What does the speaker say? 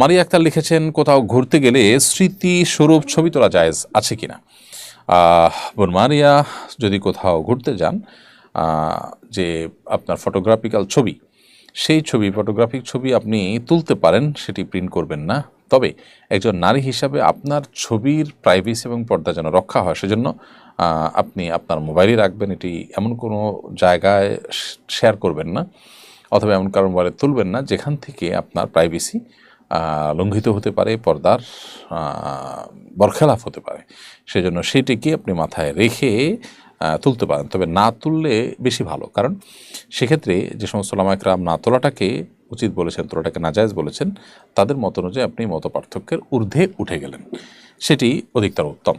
মারিয়া আক্তার লিখেছেন, কোথাও ঘুরতে গেলে স্মৃতিস্বরূপ ছবি তোলা জায়েজ আছে কিনা। বোন মারিয়া, যদি কোথাও ঘুরতে যান, যে আপনার ফটোগ্রাফিক্যাল ছবি, সেই ছবি, ফটোগ্রাফিক ছবি আপনি তুলতে পারেন, সেটি প্রিন্ট করবেন না। তবে একজন নারী হিসাবে আপনার ছবির প্রাইভেসি এবং পর্দা যেন রক্ষা হয়, সেজন্য আপনি আপনার মোবাইলে রাখবেন। এটি এমন কোনো জায়গায় শেয়ার করবেন না, অথবা এমন কারো মোবাইলে তুলবেন না যেখান থেকে আপনার প্রাইভেসি লঙ্ঘিত হতে পারে, পর্দার বরখেলাপ হতে পারে। সেজন্য সেটিকে আপনি মাথায় রেখে তুলতে পারেন, তবে না তুললে বেশি ভালো। কারণ সেক্ষেত্রে যে সমস্ত ওলামা একরাম না তোলাটাকে উচিত বলেছেন, তোলাটাকে নাজায়েজ বলেছেন, তাদের মত অনুযায়ী আপনি মত পার্থক্যের ঊর্ধ্বে উঠে গেলেন, সেটি অধিকতর উত্তম।